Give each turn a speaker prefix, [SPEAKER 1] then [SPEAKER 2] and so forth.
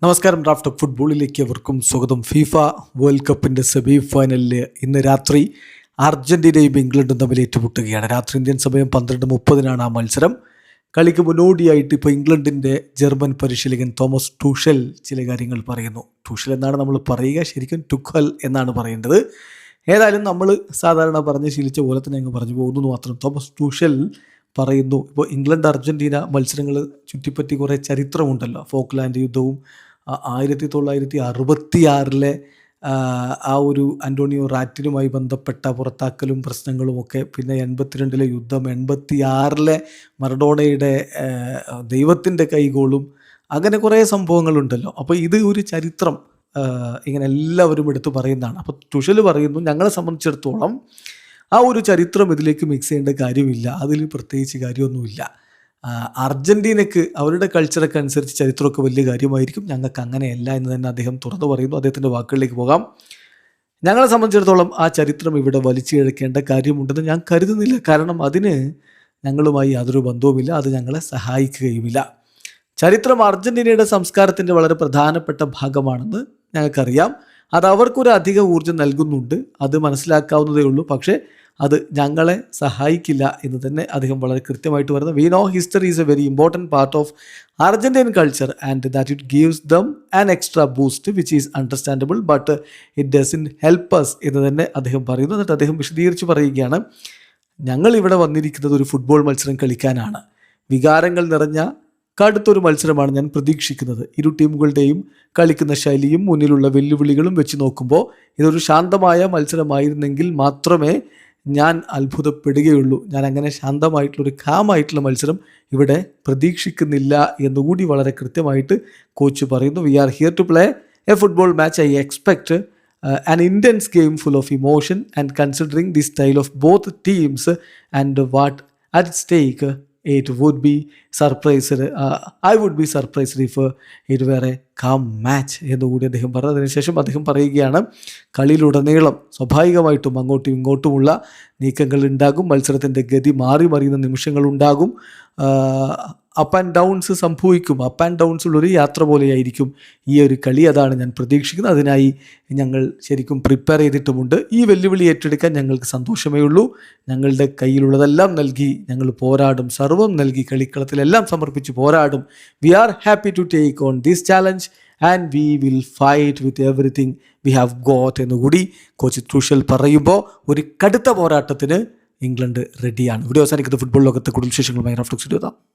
[SPEAKER 1] നമസ്കാരം. Draft of ഫുട്ബോളിലേക്ക് അവർക്കും സ്വാഗതം. ഫിഫ വേൾഡ് കപ്പിൻ്റെ സെമി ഫൈനലിൽ ഇന്ന് രാത്രി അർജൻറ്റീനയും ഇംഗ്ലണ്ടും തമ്മിൽ ഏറ്റുമുട്ടുകയാണ്. രാത്രി ഇന്ത്യൻ സമയം 12:30 ആ മത്സരം. കളിക്ക് മുന്നോടിയായിട്ട് ഇപ്പോൾ ഇംഗ്ലണ്ടിൻ്റെ ജർമ്മൻ പരിശീലകൻ തോമസ് ടൂഷൽ ചില കാര്യങ്ങൾ പറയുന്നു. ടൂഷൽ എന്നാണ് നമ്മൾ പറയുക, ശരിക്കും ടുഖൽ എന്നാണ് പറയേണ്ടത്. ഏതായാലും നമ്മൾ സാധാരണ പറഞ്ഞ് ശീലിച്ച പോലെ തന്നെ അങ്ങ് പറഞ്ഞു പോകുന്നു മാത്രം. തോമസ് ടൂഷൽ പറയുന്നു, ഇപ്പോൾ ഇംഗ്ലണ്ട് അർജൻറ്റീന മത്സരങ്ങൾ ചുറ്റിപ്പറ്റി കുറേ ചരിത്രമുണ്ടല്ലോ. ഫോക്ലാൻഡ് യുദ്ധവും 1966 ആ ഒരു അന്റോണിയോ റാറ്റിനുമായി ബന്ധപ്പെട്ട പുറത്താക്കലും പ്രശ്നങ്ങളുമൊക്കെ, പിന്നെ 82 യുദ്ധം, 86 മറഡോണയുടെ ദൈവത്തിൻ്റെ കൈഗോളും, അങ്ങനെ കുറേ സംഭവങ്ങളുണ്ടല്ലോ. അപ്പോൾ ഇത് ഒരു ചരിത്രം ഇങ്ങനെ എല്ലാവരും എടുത്ത് പറയുന്നതാണ്. അപ്പോൾ തുഷൽ പറയുന്നു, ഞങ്ങളെ സംബന്ധിച്ചിടത്തോളം ആ ഒരു ചരിത്രം ഇതിലേക്ക് മിക്സ് ചെയ്യേണ്ട കാര്യമില്ല, അതിൽ പ്രത്യേകിച്ച് കാര്യമൊന്നുമില്ല. അർജൻറ്റീനയ്ക്ക് അവരുടെ കൾച്ചറൊക്കെ അനുസരിച്ച് ചരിത്രമൊക്കെ വലിയ കാര്യമായിരിക്കും, ഞങ്ങൾക്ക് അങ്ങനെയല്ല എന്ന് തന്നെ അദ്ദേഹം തുറന്നു പറയുന്നു. അദ്ദേഹത്തിൻ്റെ വാക്കുകളിലേക്ക് പോകാം. ഞങ്ങളെ സംബന്ധിച്ചിടത്തോളം ആ ചരിത്രം ഇവിടെ വലിച്ചിഴക്കേണ്ട കാര്യമുണ്ടെന്ന് ഞാൻ കരുതുന്നില്ല. കാരണം അതിന് ഞങ്ങളുമായി യാതൊരു ബന്ധവുമില്ല, അത് ഞങ്ങളെ സഹായിക്കുകയുമില്ല. ചരിത്രം അർജൻറ്റീനയുടെ സംസ്കാരത്തിൻ്റെ വളരെ പ്രധാനപ്പെട്ട ഭാഗമാണെന്ന് ഞങ്ങൾക്കറിയാം. അത് അവർക്കൊരു അധിക ഊർജ്ജം നൽകുന്നുണ്ട്, അത് മനസ്സിലാക്കാവുന്നതേ ഉള്ളൂ. പക്ഷേ അത് ഞങ്ങളെ സഹായിക്കില്ല എന്ന് തന്നെ അദ്ദേഹം വളരെ കൃത്യമായിട്ട് പറയുന്നത്. We know history is a very important part of Argentine culture and that it gives them an extra boost which is understandable but it doesn't help us എന്ന് തന്നെ അദ്ദേഹം പറയുന്നു. എന്നിട്ട് അദ്ദേഹം വിശദീകരിച്ച് പറയുകയാണ്, ഞങ്ങളിവിടെ വന്നിരിക്കുന്നത് ഒരു ഫുട്ബോൾ മത്സരം കളിക്കാനാണ്. വികാരങ്ങൾ നിറഞ്ഞ കടുത്തൊരു മത്സരമാണ് ഞാൻ പ്രതീക്ഷിക്കുന്നത്. ഇരു ടീമുകളുടെയും കളിക്കുന്ന ശൈലിയും മുന്നിലുള്ള വെല്ലുവിളികളും വെച്ച് നോക്കുമ്പോൾ ഇതൊരു ശാന്തമായ മത്സരമായിരുന്നെങ്കിൽ മാത്രമേ ഞാൻ അത്ഭുതപ്പെടുകയുള്ളൂ. ഞാൻ അങ്ങനെ ശാന്തമായിട്ടുള്ളൊരു കാമായിട്ടുള്ള മത്സരം ഇവിടെ പ്രതീക്ഷിക്കുന്നില്ല എന്നുകൂടി വളരെ കൃത്യമായിട്ട് കോച്ച് പറയുന്നു. We are here to play a football match. I expect an intense game full of emotion and considering the style of both teams and what at stake, it would be surprised. I would be surprised if it were a calm match എന്നുകൂടി അദ്ദേഹം പറഞ്ഞു. അതിനുശേഷം അദ്ദേഹം പറയുകയാണ്, കളിയിലുടനീളം സ്വാഭാവികമായിട്ടും അങ്ങോട്ടും ഇങ്ങോട്ടുമുള്ള നീക്കങ്ങൾ ഉണ്ടാകും, മത്സരത്തിൻ്റെ ഗതി മാറി മറിയുന്ന നിമിഷങ്ങളുണ്ടാകും, അപ്പ് ആൻഡ് ഡൗൺസ് സംഭവിക്കും. അപ്പ് ആൻഡ് ഡൗൺസുള്ളൊരു യാത്ര പോലെയായിരിക്കും ഈ ഒരു കളി, അതാണ് ഞാൻ പ്രതീക്ഷിക്കുന്നത്. അതിനായി ഞങ്ങൾ ശരിക്കും പ്രിപ്പയർ ചെയ്തിട്ടുമുണ്ട്. ഈ വെല്ലുവിളി ഏറ്റെടുക്കാൻ ഞങ്ങൾക്ക് സന്തോഷമേ ഉള്ളൂ. ഞങ്ങളുടെ കയ്യിലുള്ളതെല്ലാം നൽകി ഞങ്ങൾ പോരാടും, സർവ്വം നൽകി കളിക്കളത്തിലെല്ലാം സമർപ്പിച്ച് പോരാടും. We are happy to take on this challenge and we will fight with everything we have got എന്നുകൂടി കോച്ച് ടൂഷൽ പറയുമ്പോൾ ഒരു കടുത്ത പോരാട്ടത്തിന് ഇംഗ്ലണ്ട് റെഡിയാണ്. വീഡിയോ അവസാനിക്കുന്നത് ഫുട്ബോൾ ലോകത്തെ കൂടുതൽ വിശേഷങ്ങളുമായി റഫ്ലക്സ് ചെയ്താം.